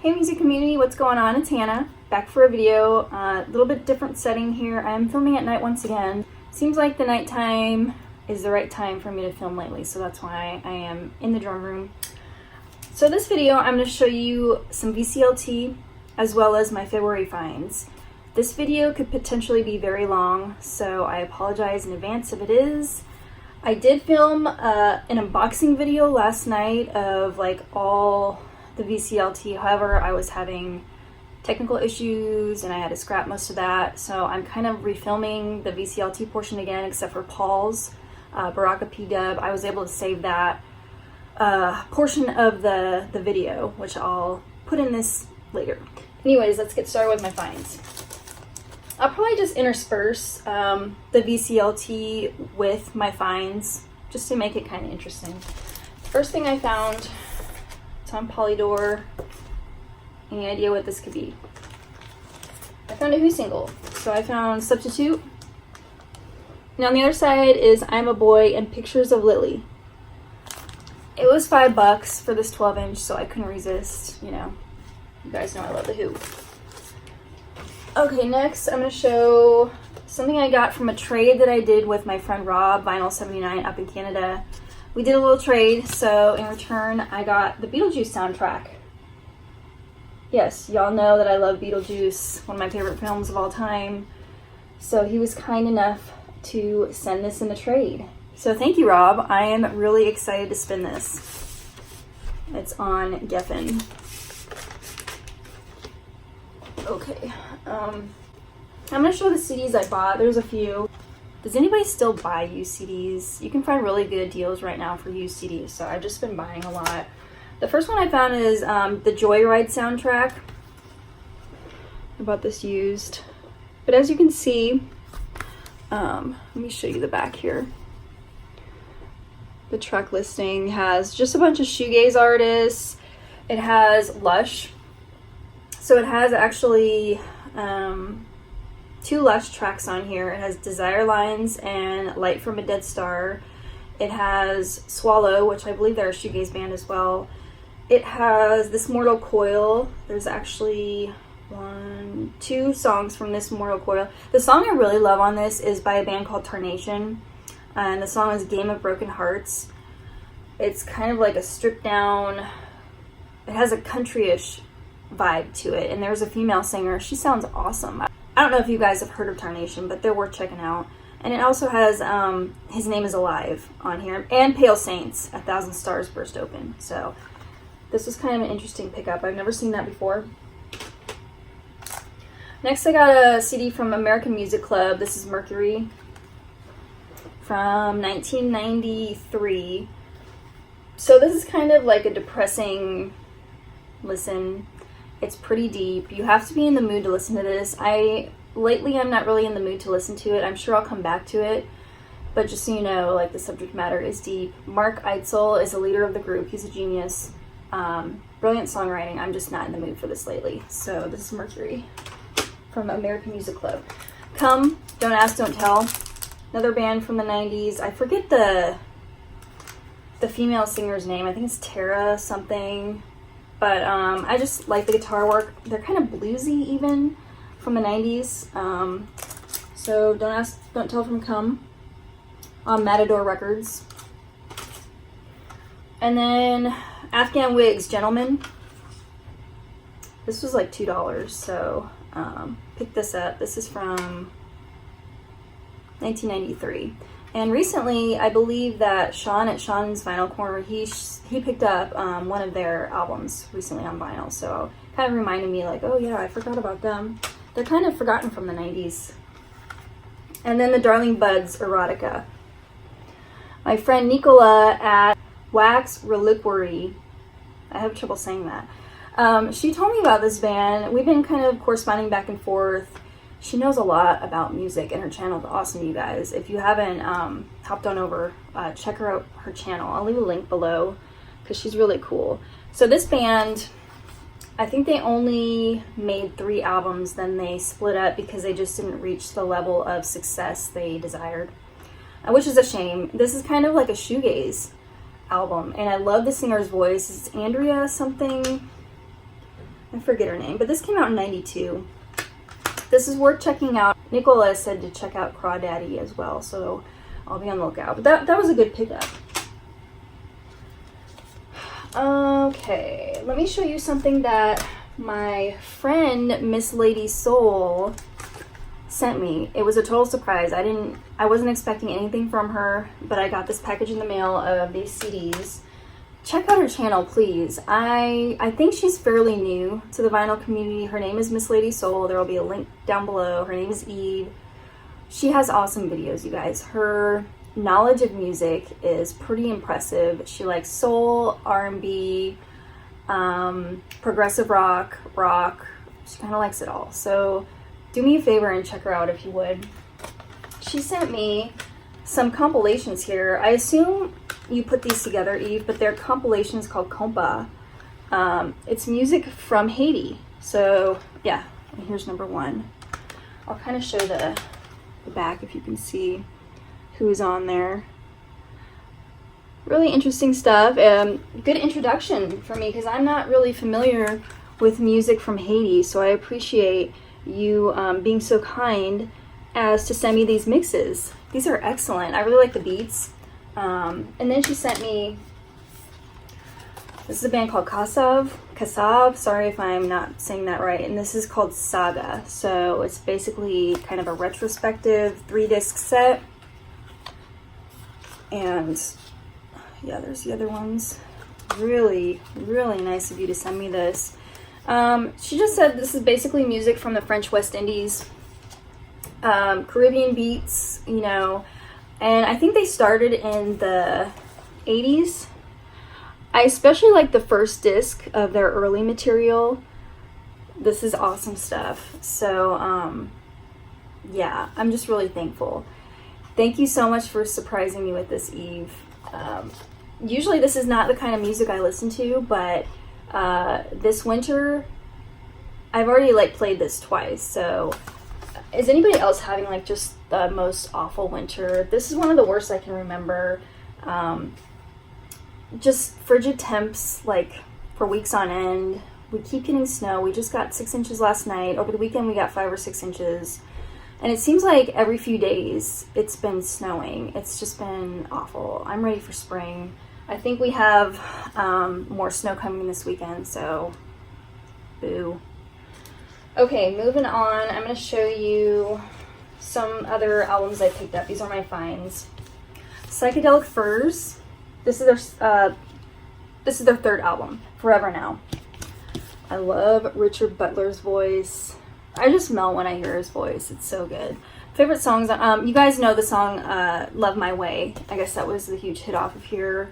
Hey music community, what's going on? It's Hannah, back for a video. A little bit different setting here. I'm filming at night once again. Seems like the nighttime is the right time for me to film lately, so that's why I am in the drum room. So this video, I'm going to show you some VCLT as well as my February finds. This video could potentially be very long, so I apologize in advance if it is. I did film an unboxing video last night of like all the VCLT. However, I was having technical issues and I had to scrap most of that, so I'm kind of refilming the VCLT portion again, except for Paul's BarakaPDub. I was able to save that portion of the video, which I'll put in this later. Anyways, let's get started with my finds. I'll probably just intersperse the VCLT with my finds just to make it kind of interesting. First thing I found, it's on Polydor. Any idea what this could be? I found a Who single. So I found Substitute. And on the other side is I'm a Boy and Pictures of Lily. It was $5 for this 12-inch, so I couldn't resist. You know, you guys know I love the Who. Okay, next I'm going to show something I got from a trade that I did with my friend Rob, Vinyl 79 up in Canada. We did a little trade, so in return I got the Beetlejuice soundtrack. Yes, y'all know that I love Beetlejuice, one of my favorite films of all time. So he was kind enough to send this in the trade. So thank you, Rob. I am really excited to spin this. It's on Geffen. Okay, I'm going to show the CDs I bought. There's a few. Does anybody still buy used CDs? You can find really good deals right now for used CDs, so I've just been buying a lot. The first one I found is the Joyride soundtrack. I bought this used. But as you can see, let me show you the back here. The track listing has just a bunch of shoegaze artists. It has Lush. So it has actually 2 Lush tracks on here. It has Desire Lines and Light from a Dead Star. It has Swallow, which I believe they're a shoegaze band as well. It has This Mortal Coil. There's actually 2 songs from This Mortal Coil. The song I really love on this is by a band called Tarnation, and the song is Game of Broken Hearts. It's kind of like a stripped down, it has a country-ish vibe to it, and there's a female singer. She sounds awesome. I don't know if you guys have heard of Tarnation, but they're worth checking out. And it also has His Name is Alive on here, and Pale Saints, 1,000 Stars Burst Open. So this was kind of an interesting pickup. I've never seen that before. Next I got a CD from American Music Club. This is Mercury from 1993. So this is kind of like a depressing listen. It's pretty deep. You have to be in the mood to listen to this. Lately I'm not really in the mood to listen to it. I'm sure I'll come back to it, but just so you know, like, the subject matter is deep. Mark Eitzel is the leader of the group. He's a genius. Brilliant songwriting. I'm just not in the mood for this lately. So this is Mercury from American Music Club. Come, Don't Ask, Don't Tell. Another band from the 90s. I forget the female singer's name. I think it's Tara something. But I just like the guitar work. They're kind of bluesy even, from the 90s. So Don't Ask, Don't Tell from Come on Matador Records. And then Afghan Wigs, Gentlemen. This was like $2, so pick this up. This is from 1993. And recently, I believe that Sean at Sean's Vinyl Corner, he picked up one of their albums recently on vinyl. So kind of reminded me like, oh yeah, I forgot about them. They're kind of forgotten from the 90s. And then the Darling Buds Erotica. My friend Nicola at Wax Reliquary, I have trouble saying that. She told me about this band. We've been kind of corresponding back and forth. She knows a lot about music, and her channel is awesome, you guys. If you haven't hopped on over, check her out, her channel. I'll leave a link below because she's really cool. So this band, I think they only made 3 albums, then they split up because they just didn't reach the level of success they desired, which is a shame. This is kind of like a shoegaze album, and I love the singer's voice. It's Andrea something. I forget her name, but this came out in 92. This is worth checking out. Nicola said to check out Crawdaddy as well, so I'll be on the lookout. But that was a good pickup. Okay, let me show you something that my friend Miss LadySoul sent me. It was a total surprise. I wasn't expecting anything from her, but I got this package in the mail of these CDs. Check out her channel, please. I think she's fairly new to the vinyl community. Her name is Miss LadySoul. There will be a link down below. Her name is Eve. She has awesome videos, you guys. Her knowledge of music is pretty impressive. She likes soul, R&B, progressive rock. She kind of likes it all. So do me a favor and check her out if you would. She sent me some compilations here. I assume you put these together, Eve, but they're compilations called compa. It's music from Haiti. So yeah, and here's number one. I'll kind of show the back if you can see who's on there. Really interesting stuff. Good introduction for me because I'm not really familiar with music from Haiti, so I appreciate you being so kind as to send me these mixes. These are excellent. I really like the beats. And then she sent me, this is a band called Kassav, sorry if I'm not saying that right, and this is called Saga. So it's basically kind of a retrospective 3-disc set. And yeah, there's the other ones. Really, really nice of you to send me this. She just said this is basically music from the French West Indies, Caribbean beats, you know, and I think they started in the 80s. I especially like the first disc of their early material. This is awesome stuff. So, yeah, I'm just really thankful. Thank you so much for surprising me with this, Eve. Usually this is not the kind of music I listen to, but this winter I've already like played this twice. So is anybody else having like just the most awful winter? This is one of the worst I can remember. Just frigid temps like for weeks on end. We keep getting snow. We just got 6 inches last night. Over the weekend we got 5 or 6 inches. And it seems like every few days it's been snowing. It's just been awful. I'm ready for spring. I think we have more snow coming this weekend, so boo. Okay, moving on. I'm going to show you some other albums I picked up. These are my finds. Psychedelic Furs. This is their third album, Forever Now. I love Richard Butler's voice. I just melt when I hear his voice. It's so good. Favorite songs, you guys know the song Love My Way. I guess that was the huge hit off of here.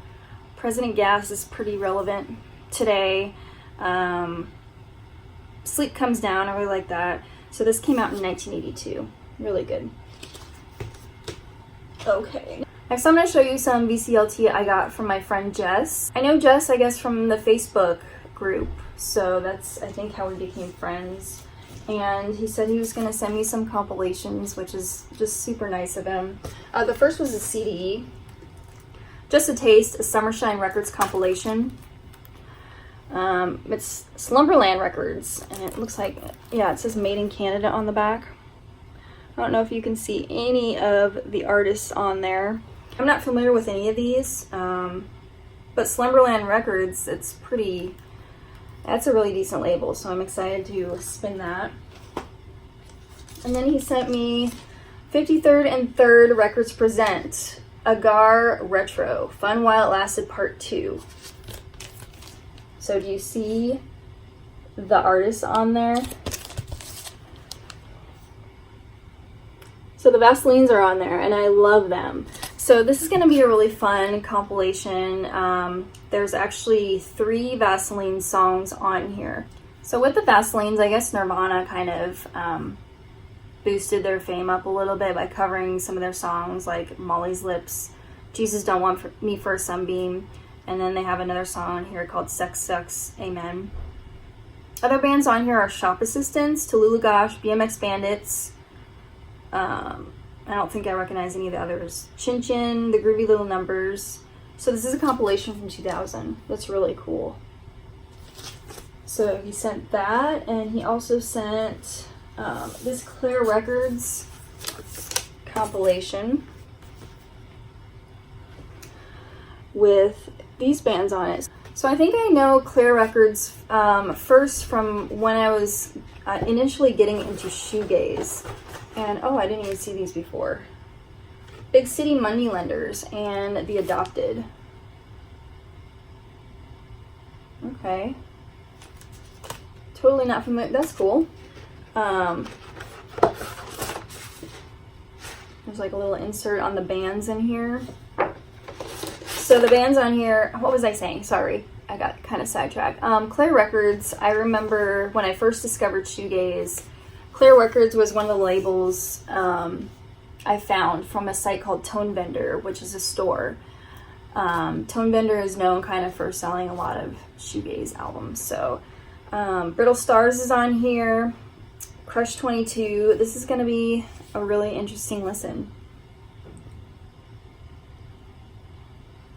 President Gas is pretty relevant today. Sleep Comes Down, I really like that. So this came out in 1982. Really good. Okay. Next I'm going to show you some VCLT I got from my friend Jess. I know Jess, I guess, from the Facebook group. So that's, I think, how we became friends. And he said he was going to send me some compilations, which is just super nice of him. The first was a CD. Just a Taste, a Summershine Records compilation. It's Slumberland Records, and it looks like, yeah, it says Made in Canada on the back. I don't know if you can see any of the artists on there. I'm not familiar with any of these, but Slumberland Records, that's a really decent label, so I'm excited to spin that. And then he sent me 53rd and 3rd Records Present Agar Retro Fun While It Lasted Part 2. So do you see the artists on there? So the Vaselines are on there, and I love them. So this is going to be a really fun compilation. There's actually 3 Vaseline songs on here. So with the Vaselines, I guess Nirvana kind of boosted their fame up a little bit by covering some of their songs like Molly's Lips, Jesus Don't Want Me for a Sunbeam, and then they have another song on here called Sex Sucks, Amen. Other bands on here are Shop Assistants, Tallulah Gosh, BMX Bandits. I don't think I recognize any of the others. Chin Chin, The Groovy Little Numbers. So this is a compilation from 2000. That's really cool. So he sent that, and he also sent this Clear Records compilation with these bands on it. So I think I know Clear Records first from when I was initially getting into shoegaze. And oh, I didn't even see these before. Big City Moneylenders and The Adopted. Okay. Totally not familiar. That's cool. There's like a little insert on the bands in here. So the bands on here, what was I saying? Sorry, I got kind of sidetracked. Clear Records, I remember when I first discovered shoegaze, Clear Records was one of the labels I found from a site called Tone Bender, which is a store. Tone Bender is known kind of for selling a lot of shoegaze albums. So Brittle Stars is on here. Crush 22. This is going to be a really interesting listen.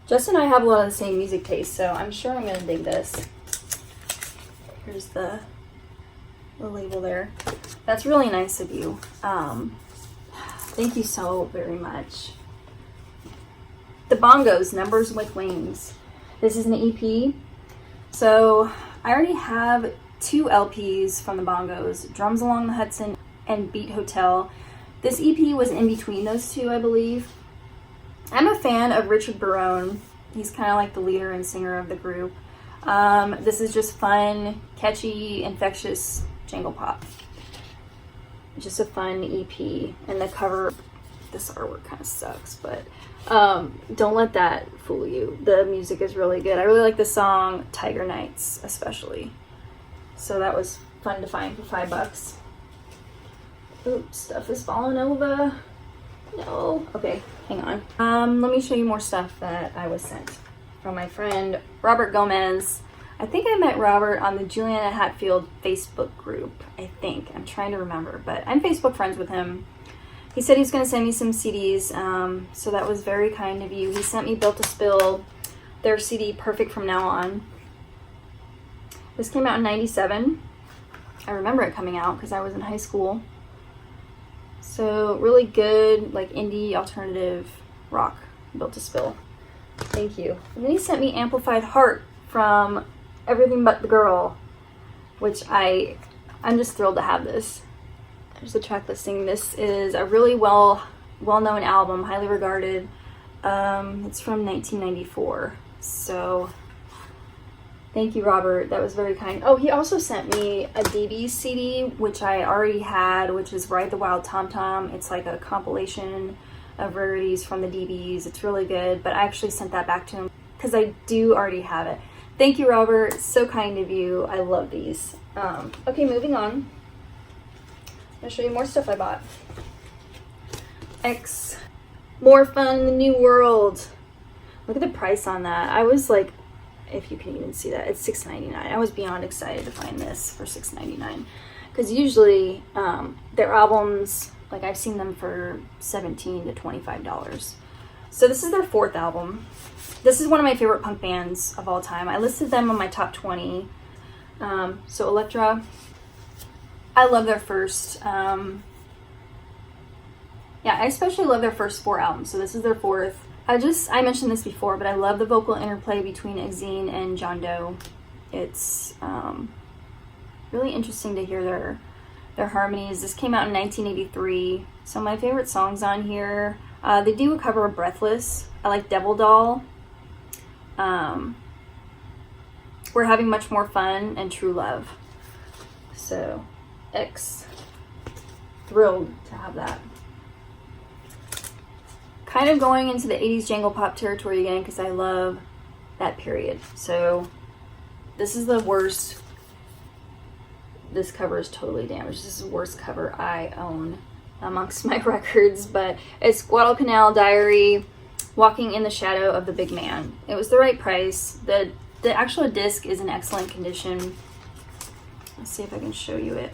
Jess and I have a lot of the same music taste, so I'm sure I'm going to dig this. Here's the label there. That's really nice of you. Thank you so very much. The Bongos, Numbers with Wings. This is an EP. So I already have 2 LPs from the Bongos, Drums Along the Hudson and Beat Hotel. This EP was in between those 2, I believe. I'm a fan of Richard Barone. He's kind of like the leader and singer of the group. This is just fun, catchy, infectious jangle pop. Just a fun EP. And the cover, this artwork kind of sucks, but don't let that fool you. The music is really good. I really like the song Tiger Nights, especially. So that was fun to find for $5. Oops, stuff is falling over. No. Okay, hang on. Let me show you more stuff that I was sent from my friend Robert Gomez. I think I met Robert on the Juliana Hatfield Facebook group. I think. I'm trying to remember, but I'm Facebook friends with him. He said he was going to send me some CDs, so that was very kind of you. He sent me Built to Spill, their CD Perfect From Now On. This came out in '97. I remember it coming out because I was in high school. So really good, like indie alternative rock, Built to Spill. Thank you. And then he sent me Amplified Heart from Everything But the Girl, which I'm just thrilled to have this. There's the track listing. This is a really well-known album, highly regarded. It's from 1994. So thank you, Robert. That was very kind. Oh, he also sent me a DB CD, which I already had, which is Ride the Wild Tom Tom. It's like a compilation of rarities from the DBs. It's really good, but I actually sent that back to him because I do already have it. Thank you, Robert. So kind of you. I love these. Okay, moving on. I'll show you more stuff I bought. X. More Fun in the New World. Look at the price on that. I was like, if you can even see that, it's $6.99. I was beyond excited to find this for $6.99 because usually their albums, like I've seen them for $17 to $25. So this is their 4th album. This is one of my favorite punk bands of all time. I listed them on my top 20. So Elektra, I love their first, yeah, I especially love their first 4 albums. So this is their 4th. I mentioned this before, but I love the vocal interplay between Exene and John Doe. It's really interesting to hear their harmonies. This came out in 1983. So my favorite songs on here, they do a cover of Breathless. I like Devil Doll. We're Having Much More Fun and True Love. So X, thrilled to have that. Kind of going into the 80s jangle pop territory again because I love that period. So this is the worst. This cover is totally damaged. This is the worst cover I own amongst my records, but it's Guadalcanal Diary, Walking in the Shadow of the Big Man. It was the right price. The actual disc is in excellent condition. Let's see if I can show you it.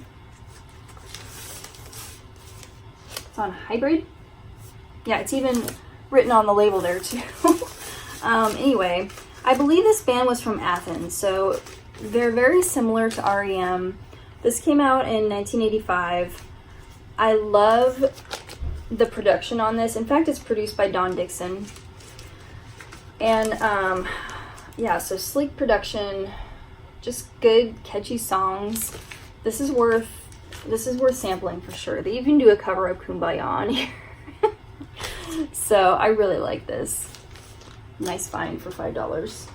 It's on hybrid. Yeah, it's even written on the label there too. Anyway, I believe this band was from Athens, so They're very similar to REM. This came out in 1985. I love the production on this. In fact, it's produced by Don Dixon. And yeah, so sleek production, just good, catchy songs. This is worth sampling for sure. They even do a cover of Kumbaya on here. So I really like this. Nice find for $5.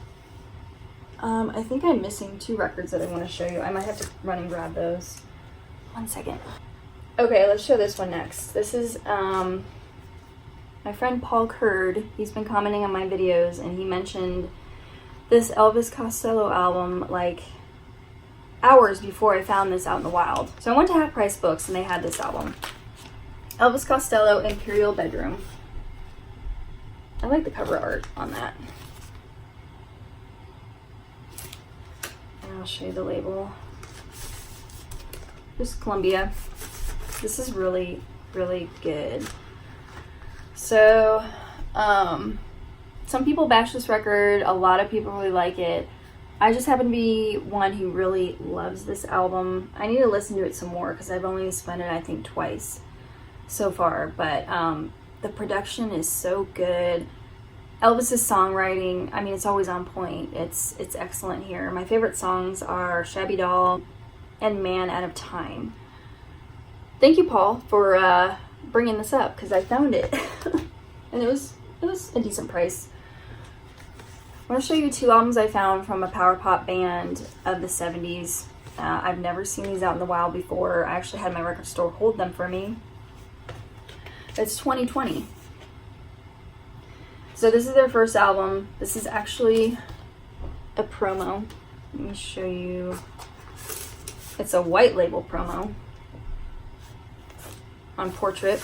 I think I'm missing 2 records that I want to show you. I might have to run and grab those. 1 second. Okay, let's show this one next. This is my friend Paul Kurd. He's been commenting on my videos, and he mentioned this Elvis Costello album like hours before I found this out in the wild. So I went to Half Price Books, and they had this album. Elvis Costello, Imperial Bedroom. I like the cover art on that. And I'll show you the label. Just Columbia. This is really, really good. So, some people bash this record. A lot of people really like it. I just happen to be one who really loves this album. I need to listen to it some more because I've only spun it, I think, twice so far. But the production is so good. Elvis's songwriting, I mean, it's always on point. It's excellent here. My favorite songs are Shabby Doll and Man Out of Time. Thank you, Paul, for bringing this up because I found it. And it was a decent price. I want to show you 2 albums I found from a power pop band of the 70s. I've never seen these out in the wild before. I actually had my record store hold them for me. It's 2020. So this is their first album. This is actually a promo. Let me show you. It's a white label promo on Portrait.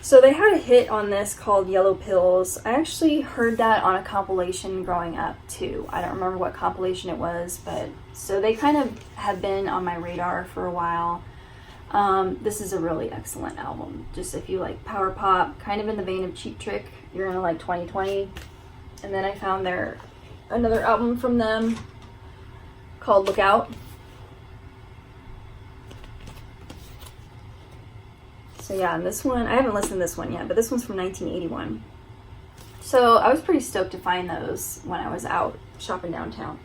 So they had a hit on this called Yellow Pills. I actually heard that on a compilation growing up too. I don't remember what compilation it was, but so they kind of have been on my radar for a while. This is a really excellent album. Just if you like power pop, kind of in the vein of Cheap Trick, you're gonna like 2020. And then I found another album from them called Look Out. So yeah, and this one, I haven't listened to this one yet, but this one's from 1981. So I was pretty stoked to find those when I was out shopping downtown.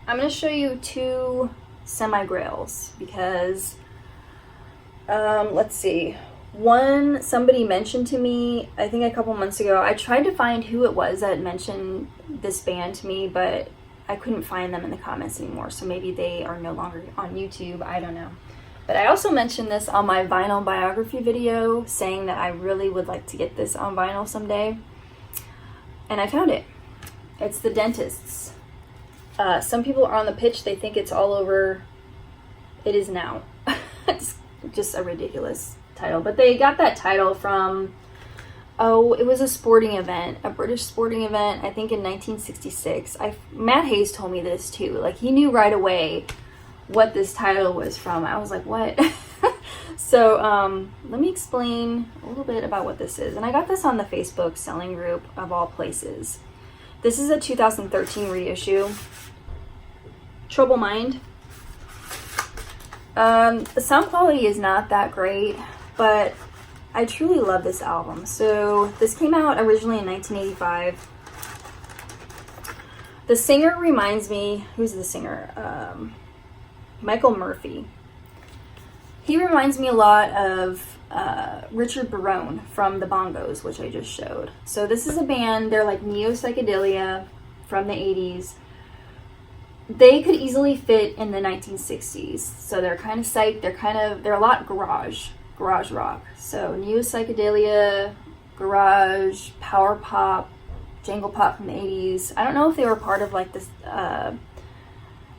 I'm gonna show you 2 semi-grails because, let's see. One, somebody mentioned to me, I think a couple months ago, I tried to find who it was that mentioned this band to me, but I couldn't find them in the comments anymore. So maybe they are no longer on YouTube, I don't know. But I also mentioned this on my vinyl biography video, saying that I really would like to get this on vinyl someday. And I found it. It's The Dentists. Some people are on the pitch, they think it's all over. It is now. It's just a ridiculous title. But they got that title from, it was a sporting event, a British sporting event, I think in 1966. Matt Hayes told me this too. Like, he knew right away what this title was from. I was like, what? So let me explain a little bit about what this is. And I got this on the Facebook selling group of all places. This is a 2013 reissue. Trouble Mind. The sound quality is not that great, but I truly love this album. So this came out originally in 1985. The singer reminds me, who's the singer? Michael Murphy. He reminds me a lot of Richard Barone from the Bongos, which I just showed. So this is a band, they're like neo-psychedelia from the 80s. They could easily fit in the 1960s. So they're kind of psych, they're a lot garage rock. So neo-psychedelia, garage, power pop, jangle pop from the 80s. I don't know if they were part of like this,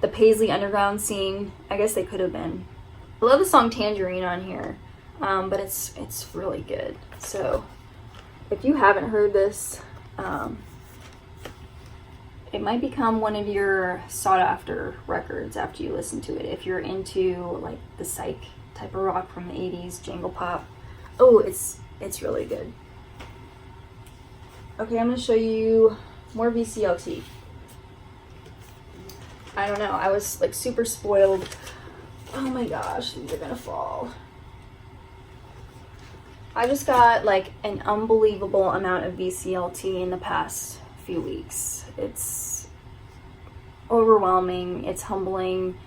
the Paisley underground scene. I guess they could have been. I love the song Tangerine on here, but it's really good. So if you haven't heard this, it might become one of your sought after records after you listen to it. If you're into like the psych type of rock from the 80s, jangle pop. Oh, it's really good. Okay, I'm gonna show you more VCLT. I don't know, I was like super spoiled. Oh my gosh, these are gonna fall. I just got like an unbelievable amount of VCLT in the past few weeks. It's overwhelming, it's humbling.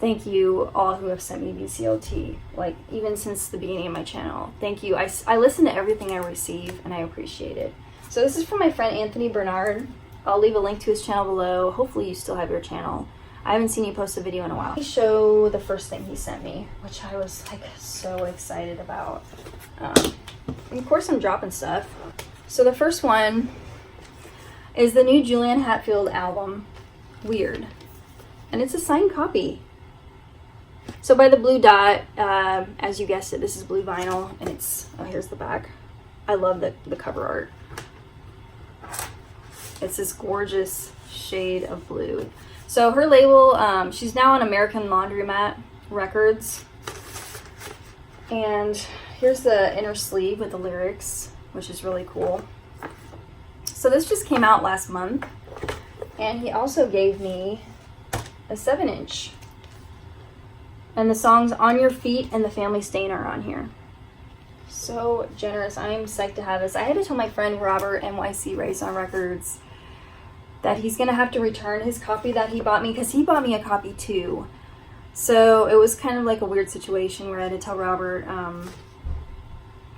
Thank you all who have sent me VCLT, like even since the beginning of my channel. Thank you. I listen to everything I receive and I appreciate it. So this is from my friend Anthony Bernard. I'll leave a link to his channel below. Hopefully you still have your channel. I haven't seen you post a video in a while. Let me show the first thing he sent me, which I was like so excited about. And of course I'm dropping stuff. So the first one is the new Julian Hatfield album, Weird. And it's a signed copy. So by the Blue Dot, as you guessed it, this is blue vinyl, and it's, oh, here's the back. I love the cover art. It's this gorgeous shade of blue. So her label, she's now on American Laundromat Records. And here's the inner sleeve with the lyrics, which is really cool. So this just came out last month. And he also gave me a 7-inch. And the songs On Your Feet and The Family Stain are on here. So generous. I'm psyched to have this. I had to tell my friend Robert NYC Race on Records that he's going to have to return his copy that he bought me, because he bought me a copy too. So it was kind of like a weird situation where I had to tell Robert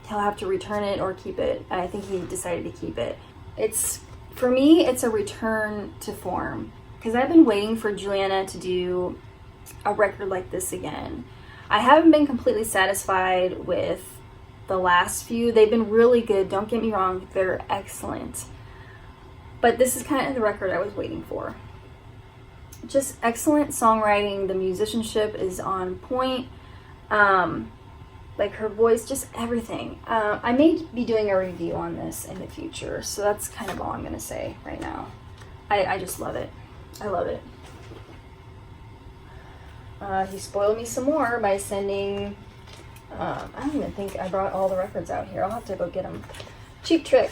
he'll have to return it or keep it. I think he decided to keep it. It's, for me, it's a return to form, because I've been waiting for Juliana to do a record like this again. I haven't been completely satisfied with the last few. They've been really good, don't get me wrong, they're excellent. But this is kind of the record I was waiting for. Just excellent songwriting, the musicianship is on point. Like her voice, just everything. I may be doing a review on this in the future, so that's kind of all I'm gonna say right now. I just love it. I love it. He spoiled me some more by sending, I don't even think I brought all the records out here. I'll have to go get them. Cheap Trick,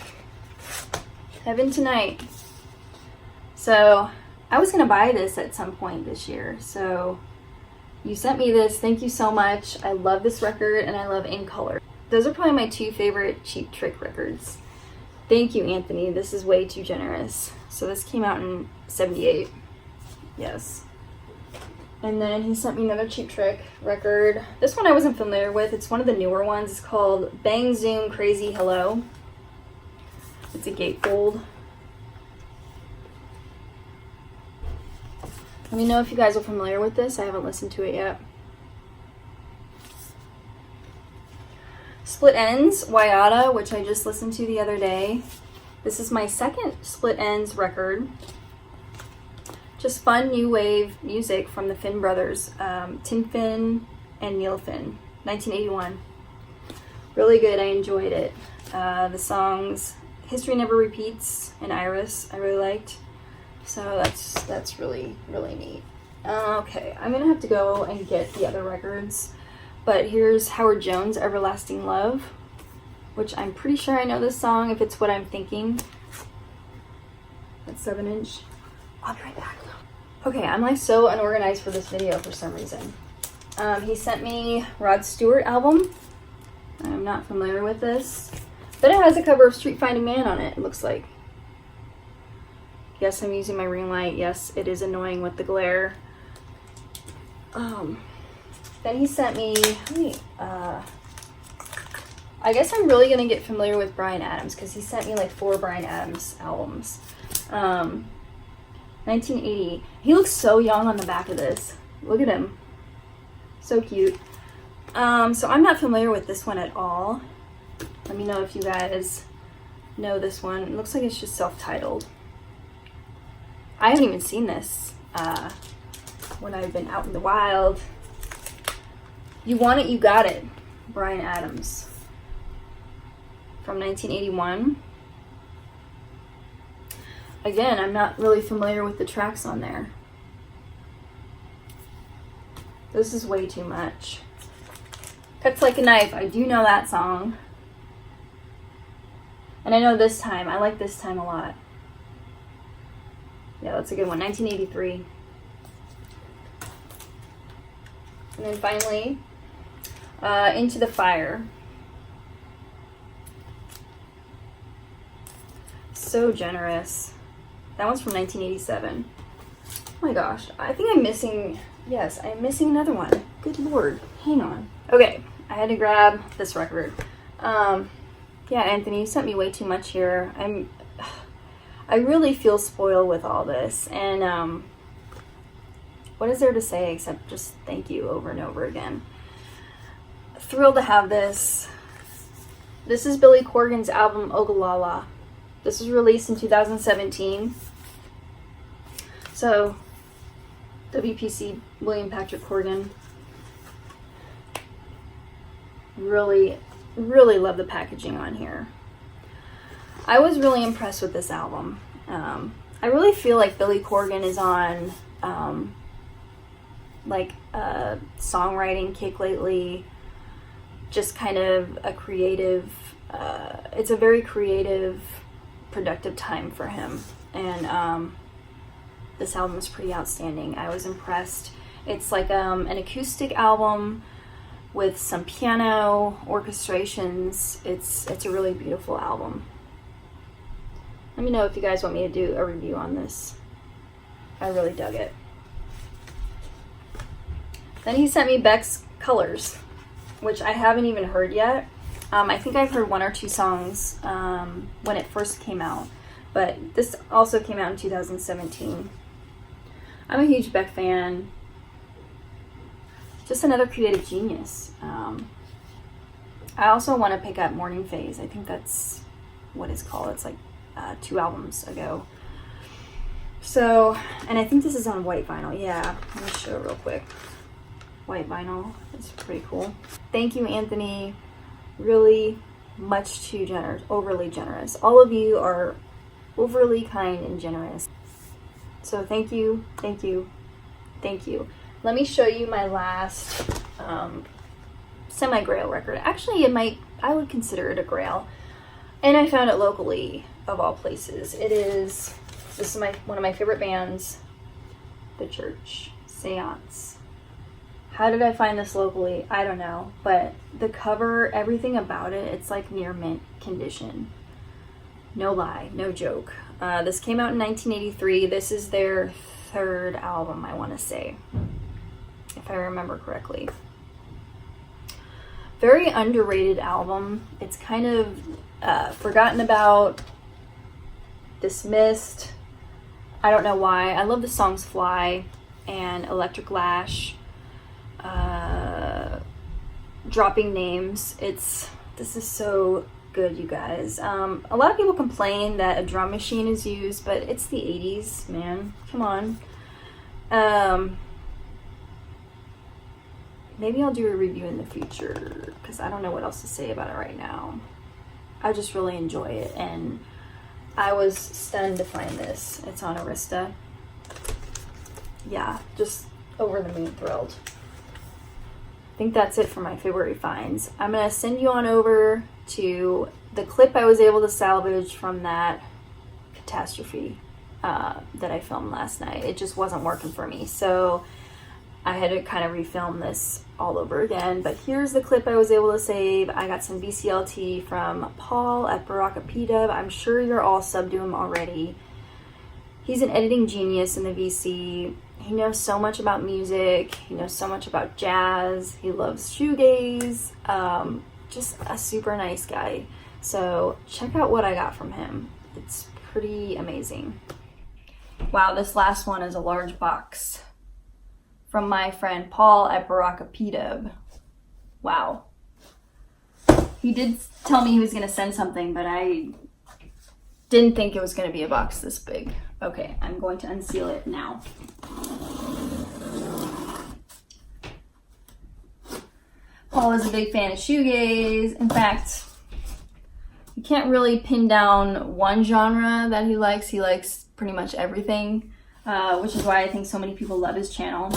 Heaven Tonight. So I was gonna buy this at some point this year. So you sent me this, thank you so much. I love this record and I love In Color. Those are probably my two favorite Cheap Trick records. Thank you, Anthony, this is way too generous. So this came out in '78, yes. And then he sent me another Cheap Trick record. This one I wasn't familiar with. It's one of the newer ones. It's called Bang Zoom Crazy Hello. It's a gatefold. Let me know if you guys are familiar with this. I haven't listened to it yet. Split Ends, Wayada, which I just listened to the other day. This is my second Split Ends record. Just fun new wave music from the Finn brothers, Tim Finn and Neil Finn, 1981. Really good, I enjoyed it. The songs History Never Repeats and Iris, I really liked. So that's really, really neat. Okay, I'm gonna have to go and get the other records, but here's Howard Jones, Everlasting Love, which I'm pretty sure I know this song if it's what I'm thinking. That's 7-inch. I'll be right back. Okay, I'm like so unorganized for this video for some reason. He sent me Rod Stewart album. I'm not familiar with this, but it has a cover of Street Fighting Man on it, it looks like. Yes, I'm using my ring light. Yes, it is annoying with the glare. Then he sent me, I guess I'm really gonna get familiar with Bryan Adams, because he sent me like 4 Bryan Adams albums. 1980. He looks so young on the back of this. Look at him. So cute. So I'm not familiar with this one at all. Let me know if you guys know this one. It looks like it's just self-titled. I haven't even seen this when I've been out in the wild. You Want It, You Got It, Bryan Adams, from 1981. Again, I'm not really familiar with the tracks on there. This is way too much. Cuts Like a Knife, I do know that song. And I know This Time, I like This Time a lot. Yeah, that's a good one, 1983. And then finally, Into the Fire. So generous. That one's from 1987. Oh my gosh, I think I'm missing, yes, I'm missing another one. Good Lord, hang on. Okay, I had to grab this record. Yeah, Anthony, you sent me way too much here. I really feel spoiled with all this, and what is there to say except just thank you over and over again. Thrilled to have this. This is Billy Corgan's album Ogallala. This was released in 2017. So, WPC, William Patrick Corgan. Really, really love the packaging on here. I was really impressed with this album. I really feel like Billy Corgan is on like a songwriting kick lately. Just kind of a creative, it's a very creative, productive time for him. And this album is pretty outstanding. I was impressed. It's like an acoustic album with some piano orchestrations. It's a really beautiful album. Let me know if you guys want me to do a review on this. I really dug it. Then he sent me Beck's Colors, which I haven't even heard yet. I think I've heard one or two songs when it first came out, but this also came out in 2017. I'm a huge Beck fan. Just another creative genius. I also want to pick up Morning Phase. I think that's what it's called. It's like 2 albums ago. So, and I think this is on white vinyl. Yeah, let me show it real quick. White vinyl. It's pretty cool. Thank you, Anthony. Really much too generous, overly generous. All of you are overly kind and generous. So thank you, thank you, thank you. Let me show you my last semi-grail record. Actually, I would consider it a grail. And I found it locally, of all places. This is one of my favorite bands, The Church, Seance. How did I find this locally? I don't know, but the cover, everything about it, it's like near mint condition. No lie, no joke. This came out in 1983. This is their 3rd album, I want to say, if I remember correctly. Very underrated album. It's kind of forgotten about, dismissed. I don't know why. I love the songs Fly and Electric Lash. Dropping Names. This is so good, you guys. A lot of people complain that a drum machine is used, but it's the 80s, man. Come on. Maybe I'll do a review in the future, because I don't know what else to say about it right now. I just really enjoy it, and I was stunned to find this. It's on Arista. Yeah, just over the moon thrilled. I think that's it for my February finds. I'm going to send you on over to the clip I was able to salvage from that catastrophe that I filmed last night. It just wasn't working for me, so I had to kind of refilm this all over again. But here's the clip I was able to save. I got some BCLT from Paul at BarakaPDub. I'm sure you're all subbed to him already. He's an editing genius in the VC. He knows so much about music. He knows so much about jazz. He loves shoegaze. Just a super nice guy. So check out what I got from him. It's pretty amazing. Wow, this last one is a large box from my friend Paul at BarakaPDub. Wow. He did tell me he was going to send something, but I didn't think it was going to be a box this big. Okay, I'm going to unseal it now. Paul is a big fan of shoegaze. In fact, you can't really pin down one genre that he likes. He likes pretty much everything, which is why I think so many people love his channel.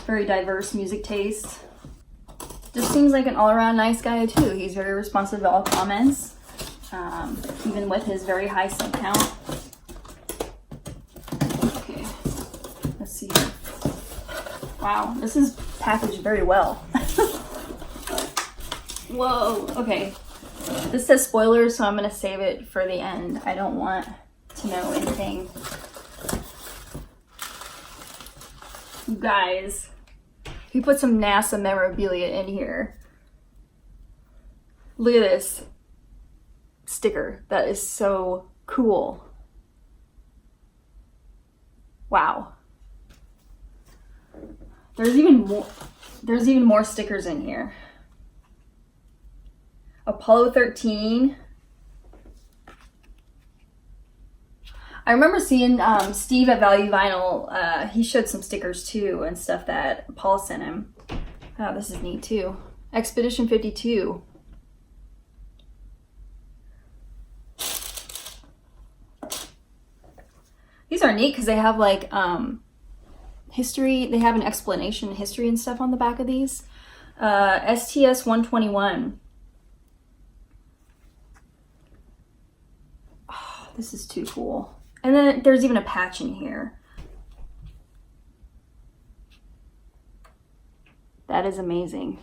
Very diverse music taste. Just seems like an all-around nice guy too. He's very responsive to all comments, even with his very high sub count. Okay, let's see. Wow, this is packaged very well. Whoa, okay. This says spoilers, so I'm gonna save it for the end. I don't want to know anything. You guys, he put some NASA memorabilia in here. Look at this sticker. That is so cool. Wow. There's even more stickers in here. Apollo 13. I remember seeing Steve at Value Vinyl. He showed some stickers too and stuff that Paul sent him. Oh, this is neat too. Expedition 52. These are neat because they have like history. They have an explanation, history and stuff on the back of these. STS 121. Oh, this is too cool. And then there's even a patch in here. That is amazing.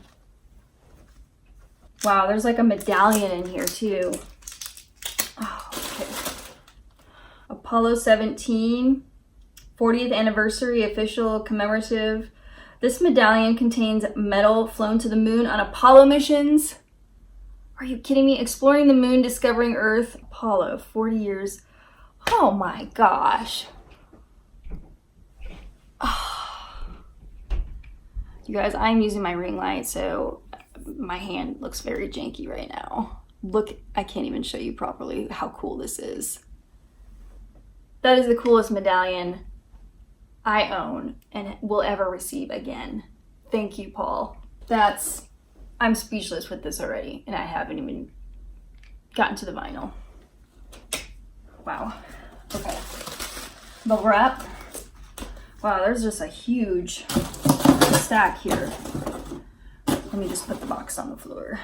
Wow, there's like a medallion in here too. Oh, okay. Apollo 17, 40th anniversary official commemorative. This medallion contains metal flown to the moon on Apollo missions. Are you kidding me? Exploring the moon, discovering Earth. Apollo, 40 years. Oh my gosh. Oh. You guys, I'm using my ring light, so my hand looks very janky right now. Look, I can't even show you properly how cool this is. That is the coolest medallion I own and will ever receive again. Thank you, Paul. I'm speechless with this already, and I haven't even gotten to the vinyl. Wow. Okay. Bubble wrap. Wow, there's just a huge stack here. Let me just put the box on the floor.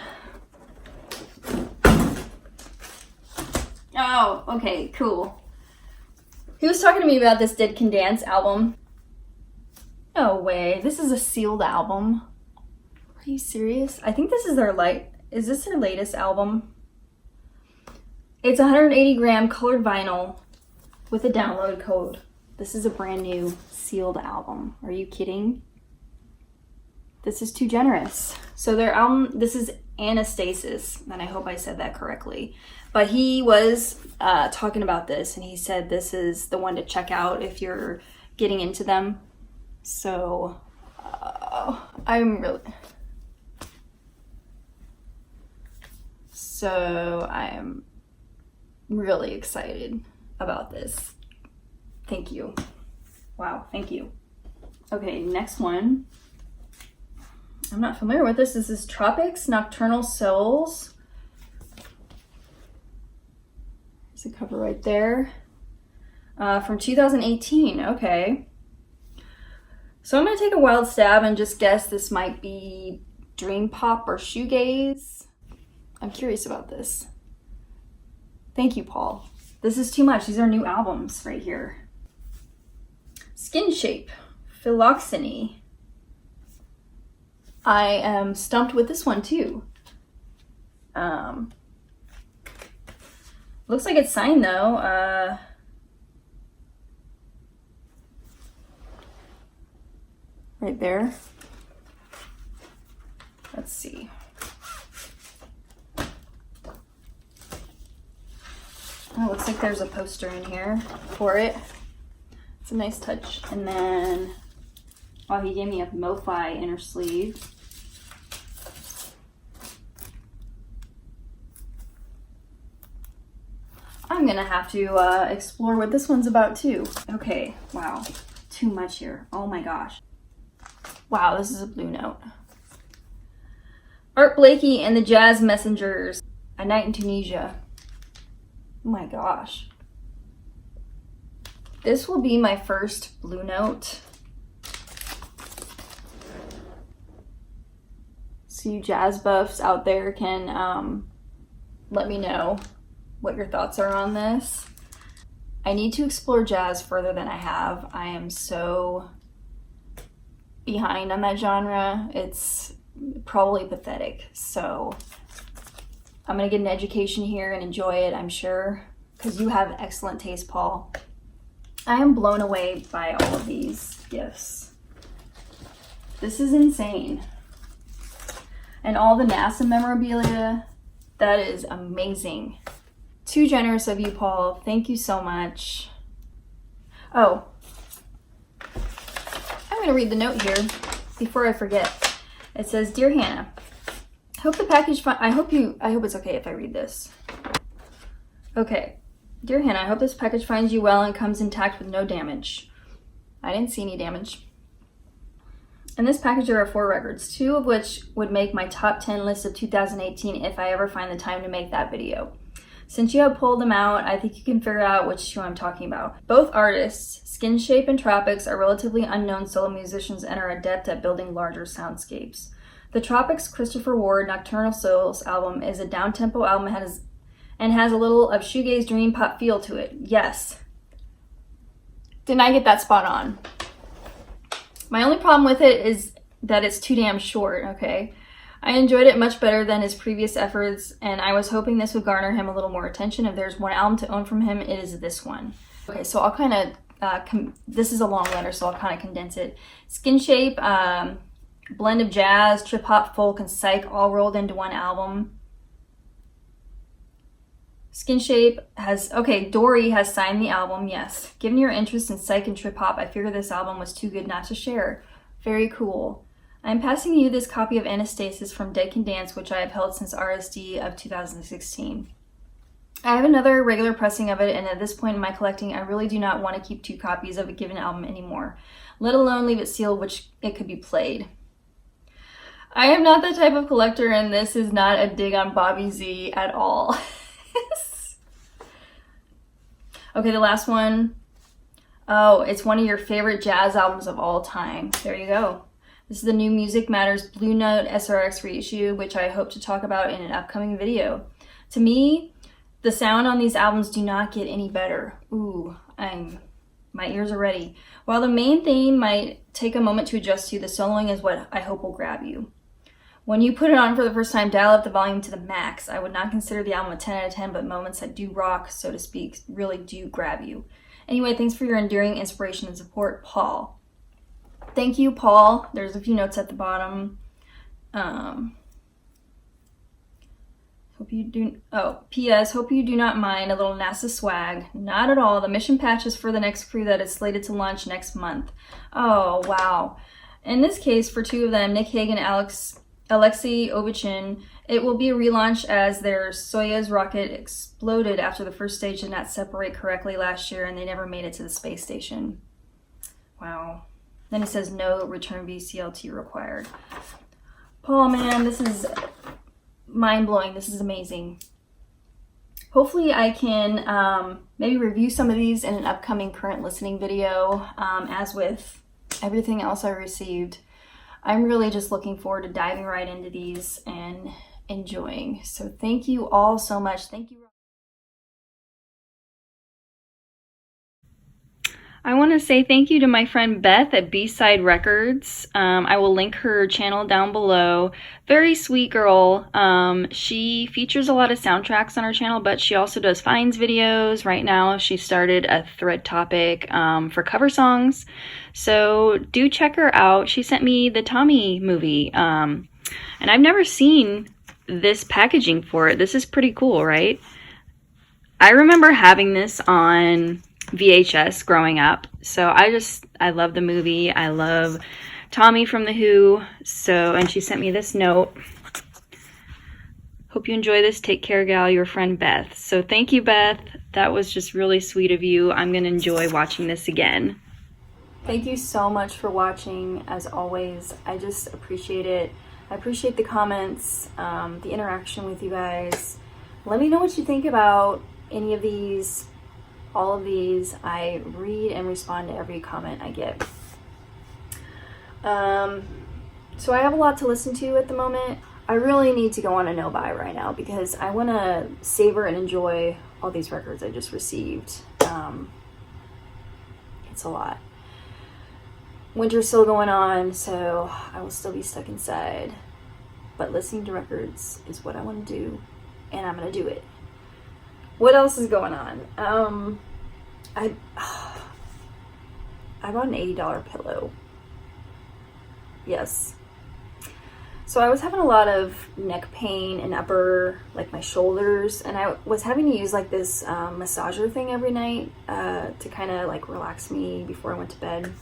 Oh, okay, cool. He was talking to me about this Dead Can Dance album. No way. This is a sealed album. Are you serious? I think this is is this their latest album? It's 180 gram colored vinyl with a download code. This is a brand new sealed album. Are you kidding? This is too generous. So their album, this is Anastasis, and I hope I said that correctly. But he was talking about this, and he said this is the one to check out if you're getting into them. So I'm really excited about this. Thank you. Wow, thank you. Okay, next one. I'm not familiar with this. This is Tropics Nocturnal Souls. There's the cover right there. From 2018, okay. So I'm gonna take a wild stab and just guess this might be dream pop or shoegaze. I'm curious about this. Thank you, Paul. This is too much. These are new albums right here. Skin Shape, Philoxeny. I am stumped with this one too. Looks like it's signed though. Right there. Let's see. Oh, looks like there's a poster in here for it. It's a nice touch. And then, oh, he gave me a MoFi inner sleeve. I'm gonna have to explore what this one's about too. Okay, wow, too much here. Oh my gosh. Wow, this is a blue note. Art Blakey and the Jazz Messengers, A Night in Tunisia. Oh my gosh. This will be my first blue note. So you jazz buffs out there can let me know what your thoughts are on this. I need to explore jazz further than I have. I am so behind on that genre. It's probably pathetic. So I'm gonna get an education here and enjoy it, I'm sure, because you have excellent taste, Paul. I am blown away by all of these gifts. This is insane. And all the NASA memorabilia, that is amazing. Too generous of you, Paul. Thank you so much. Oh, I'm gonna read the note here before I forget. It says, "Dear Hannah, hope the package I hope it's okay if I read this. Okay. Dear Hannah, I hope this package finds you well and comes intact with no damage." I didn't see any damage. In this package there are 4 records, 2 of which would make my top 10 list of 2018 if I ever find the time to make that video. Since you have pulled them out, I think you can figure out which 2 I'm talking about. Both artists, Skin Shape and Tropics, are relatively unknown solo musicians and are adept at building larger soundscapes. The Tropics' Christopher Ward Nocturnal Souls album is a down-tempo album and has a little of shoegaze dream pop feel to it. Yes. Didn't I get that spot on? My only problem with it is that it's too damn short, okay? I enjoyed it much better than his previous efforts, and I was hoping this would garner him a little more attention. If there's one album to own from him, it is this one. Okay, so I'll kind of, this is a long letter, so I'll kind of condense it. Skin Shape, blend of jazz, trip-hop, folk, and psych all rolled into one album. Skin Shape has, okay, Dory has signed the album, yes. Given your interest in psych and trip-hop, I figured this album was too good not to share. Very cool. I'm passing you this copy of Anastasis from Dead Can Dance, which I have held since RSD of 2016. I have another regular pressing of it, and at this point in my collecting, I really do not want to keep 2 copies of a given album anymore, let alone leave it sealed, which it could be played. I am not the type of collector, and this is not a dig on Bobby Z at all. Okay, the last one. Oh, it's one of your favorite jazz albums of all time. There you go. This is the new Music Matters Blue Note SRX reissue, which I hope to talk about in an upcoming video. To me, the sound on these albums do not get any better. Ooh, my ears are ready. While the main theme might take a moment to adjust to, the soloing is what I hope will grab you. When you put it on for the first time, dial up the volume to the max. I would not consider the album a 10 out of 10, but moments that do rock, so to speak, really do grab you. Anyway, thanks for your enduring inspiration and support, Paul. Thank you, Paul. There's a few notes at the bottom. P.S. Hope you do not mind a little NASA swag. Not at all. The mission patch is for the next crew that is slated to launch next month. Oh, wow. In this case, for 2 of them, Nick Hagen and Alexei Ovechin, it will be a relaunch as their Soyuz rocket exploded after the first stage did not separate correctly last year and they never made it to the space station. Wow. Then it says no return VCLT required. Paul, man, this is mind-blowing. This is amazing. Hopefully I can maybe review some of these in an upcoming current listening video. As with everything else I received, I'm really just looking forward to diving right into these and enjoying. So thank you all so much. Thank you. I want to say thank you to my friend Beth at B-Side Records. I will link her channel down below. Very sweet girl. She features a lot of soundtracks on her channel, but she also does finds videos. Right now she started a thread topic for cover songs. So do check her out. She sent me the Tommy movie. And I've never seen this packaging for it. This is pretty cool, right? I remember having this on VHS growing up, so I love the movie. I love Tommy from The Who. And she sent me this note. Hope you enjoy this. Take care, gal. Your friend Beth. So thank you, Beth. That was just really sweet of you. I'm gonna enjoy watching this again. Thank you so much for watching. As always, I just appreciate it. I appreciate the comments, the interaction with you guys. Let me know what you think about any of these. All of these. I read and respond to every comment I get. So I have a lot to listen to at the moment. I really need to go on a no-buy right now because I want to savor and enjoy all these records I just received. It's a lot. Winter's still going on, so I will still be stuck inside. But listening to records is what I want to do, and I'm going to do it. What else is going on? I bought an $80 pillow. Yes. So I was having a lot of neck pain and upper, like my shoulders, and I was having to use like this massager thing every night to kind of like relax me before I went to bed.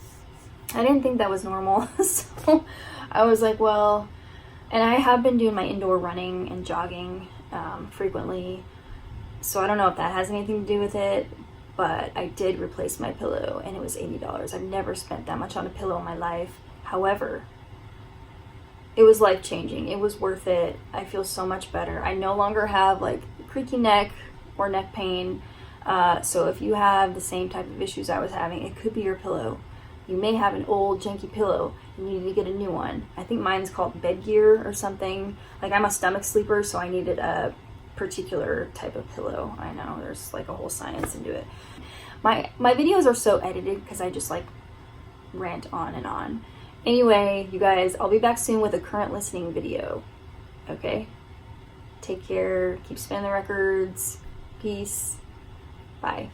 I didn't think that was normal, so I was like, well, and I have been doing my indoor running and jogging frequently, so I don't know if that has anything to do with it, but I did replace my pillow, and it was $80. I've never spent that much on a pillow in my life. However, it was life-changing. It was worth it. I feel so much better. I no longer have like creaky neck or neck pain, so if you have the same type of issues I was having, it could be your pillow. You may have an old janky pillow and you need to get a new one. I think mine's called bed gear or something. Like, I'm a stomach sleeper, so I needed a particular type of pillow. I know, there's like a whole science into it. My videos are so edited because I just like rant on and on. Anyway, you guys, I'll be back soon with a current listening video. Okay? Take care. Keep spinning the records. Peace. Bye.